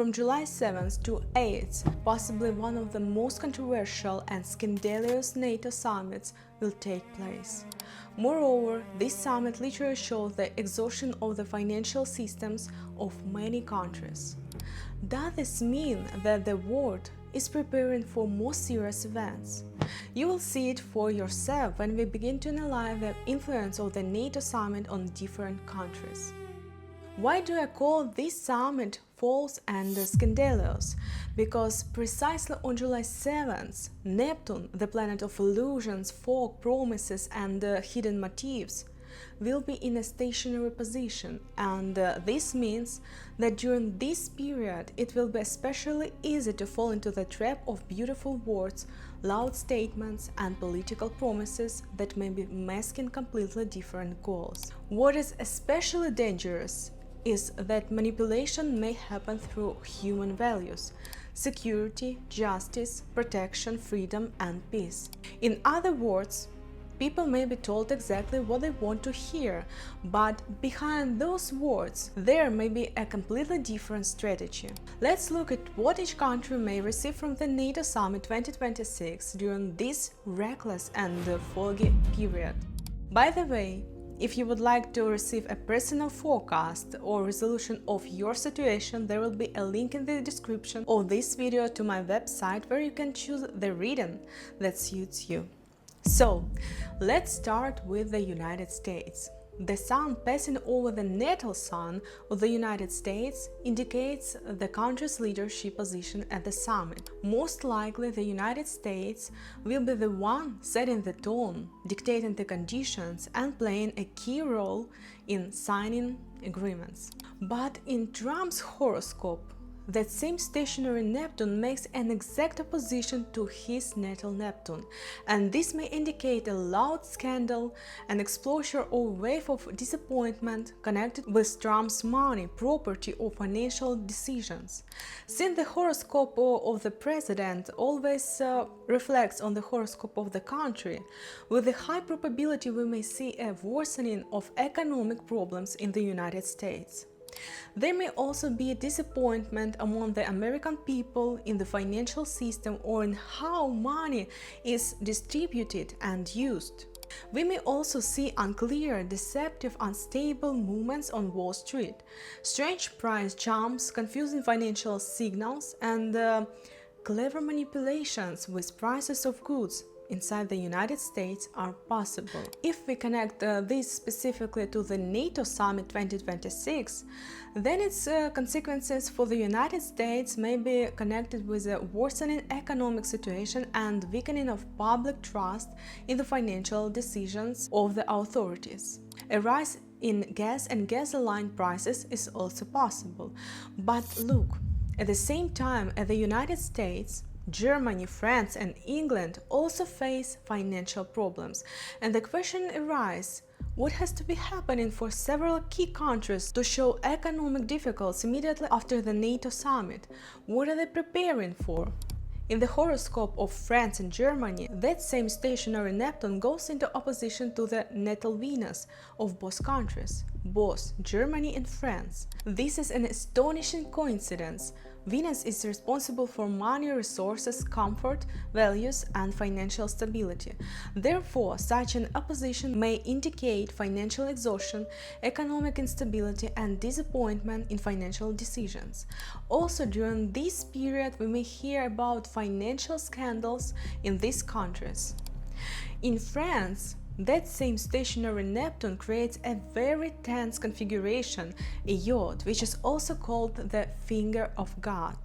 from July 7th to 8th, possibly one of the most controversial and scandalous NATO summits will take place. Moreover, this summit literally shows the exhaustion of the financial systems of many countries. Does this mean that the world is preparing for more serious events? You will see it for yourself when we begin to analyze the influence of the NATO summit on different countries. Why do I call this summit false and scandalous? Because precisely on July 7th, Neptune, the planet of illusions, fog, promises and hidden motives, will be in a stationary position, and this means that during this period it will be especially easy to fall into the trap of beautiful words, loud statements and political promises that may be masking completely different goals. What is especially dangerous is that manipulation may happen through human values: security, justice, protection, freedom and peace. In other words, people may be told exactly what they want to hear, but behind those words there may be a completely different strategy. Let's look at what each country may receive from the NATO Summit 2026 during this reckless and foggy period. By the way, if you would like to receive a personal forecast or resolution of your situation, there will be a link in the description of this video to my website where you can choose the reading that suits you. So, let's start with the United States. The sun passing over the natal sun of the United States indicates the country's leadership position at the summit. Most likely, the United States will be the one setting the tone, dictating the conditions, and playing a key role in signing agreements. But in Trump's horoscope, that same stationary Neptune makes an exact opposition to his natal Neptune, and this may indicate a loud scandal, an explosion or wave of disappointment connected with Trump's money, property or financial decisions. Since the horoscope of the president always reflects on the horoscope of the country, with a high probability we may see a worsening of economic problems in the United States. There may also be a disappointment among the American people in the financial system or in how money is distributed and used. We may also see unclear, deceptive, unstable movements on Wall Street, strange price jumps, confusing financial signals, and clever manipulations with prices of goods inside the United States are possible. If we connect this specifically to the NATO Summit 2026, then its consequences for the United States may be connected with a worsening economic situation and weakening of public trust in the financial decisions of the authorities. A rise in gas and gasoline prices is also possible. But look, at the same time, at the United States, Germany, France and England also face financial problems, and the question arises: what has to be happening for several key countries to show economic difficulties immediately after the NATO summit? What are they preparing for? In the horoscope of France and Germany, that same stationary Neptune goes into opposition to the natal Venus of both countries, both Germany and France. This is an astonishing coincidence. Venus is responsible for money, resources, comfort, values, and financial stability. Therefore, such an opposition may indicate financial exhaustion, economic instability, and disappointment in financial decisions. Also, during this period, we may hear about financial scandals in these countries. In France, that same stationary Neptune creates a very tense configuration, a yacht, which is also called the finger of God.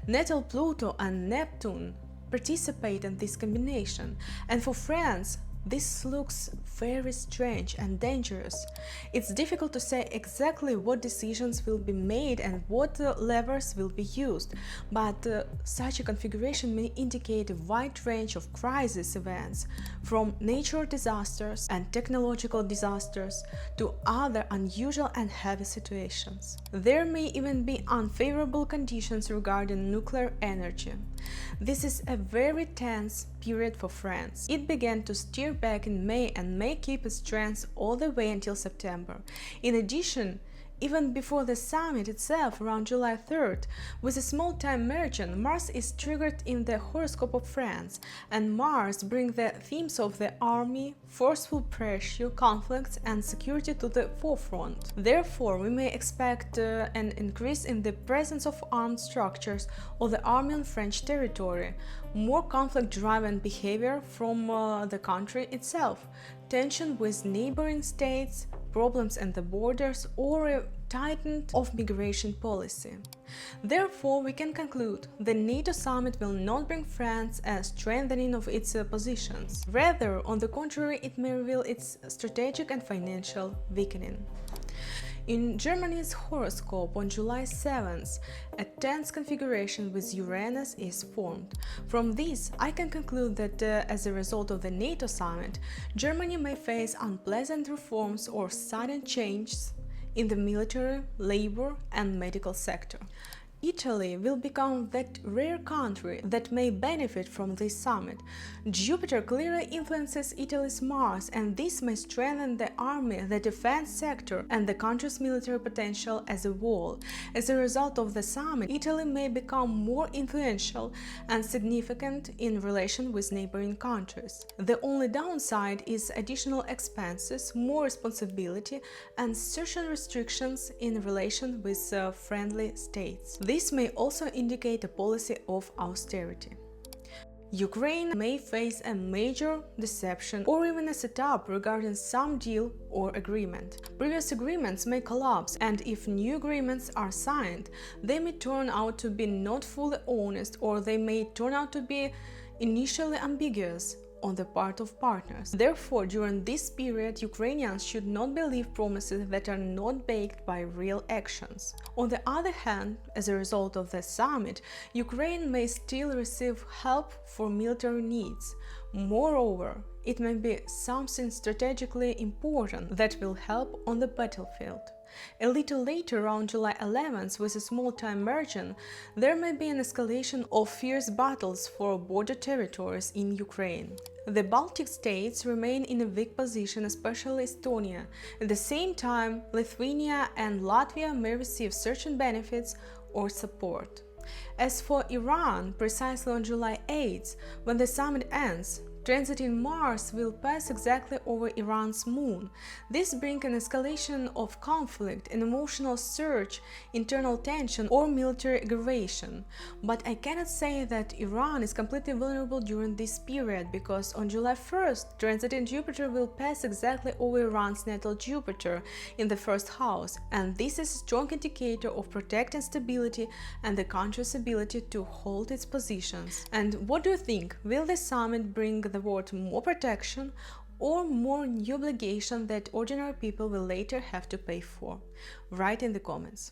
Natal Pluto and Neptune participate in this combination, and for France, this looks very strange and dangerous. It's difficult to say exactly what decisions will be made and what levers will be used, but such a configuration may indicate a wide range of crisis events, from natural disasters and technological disasters to other unusual and heavy situations. There may even be unfavorable conditions regarding nuclear energy. This is a very tense period for France. It began to steer back in May and may keep its trends all the way until September. In addition, Even before the summit itself, around July 3rd, with a small time margin, Mars is triggered in the horoscope of France, and Mars brings the themes of the army, forceful pressure, conflicts, and security to the forefront. Therefore, we may expect an increase in the presence of armed structures of the army on French territory, more conflict-driven behavior from the country itself, tension with neighboring states, problems at the borders, or a tightened of migration policy. Therefore, we can conclude the NATO summit will not bring France a strengthening of its positions. Rather, on the contrary, it may reveal its strategic and financial weakening. In Germany's horoscope on July 7th, a tense configuration with Uranus is formed. From this, I can conclude that as a result of the NATO summit, Germany may face unpleasant reforms or sudden changes in the military, labor, and medical sector. Italy will become that rare country that may benefit from this summit. Jupiter clearly influences Italy's Mars, and this may strengthen the army, the defense sector, and the country's military potential as a whole. As a result of the summit, Italy may become more influential and significant in relation with neighboring countries. The only downside is additional expenses, more responsibility, and certain restrictions in relation with friendly states. This may also indicate a policy of austerity. Ukraine may face a major deception or even a setup regarding some deal or agreement. Previous agreements may collapse, and if new agreements are signed, they may turn out to be not fully honest, or they may turn out to be initially ambiguous on the part of partners. Therefore, during this period, Ukrainians should not believe promises that are not backed by real actions. On the other hand, as a result of the summit, Ukraine may still receive help for military needs. Moreover, it may be something strategically important that will help on the battlefield. A little later, around July 11th, with a small time margin, there may be an escalation of fierce battles for border territories in Ukraine. The Baltic States remain in a weak position, especially Estonia. At the same time, Lithuania and Latvia may receive certain benefits or support. As for Iran, precisely on July 8th, when the summit ends, transiting Mars will pass exactly over Iran's moon. This brings an escalation of conflict, an emotional surge, internal tension, or military aggravation. But I cannot say that Iran is completely vulnerable during this period, because on July 1st, transiting Jupiter will pass exactly over Iran's natal Jupiter in the first house, and this is a strong indicator of protecting stability and the country's ability to hold its positions. And what do you think? Will the summit bring the world more protection or more new obligation that ordinary people will later have to pay for? Write in the comments.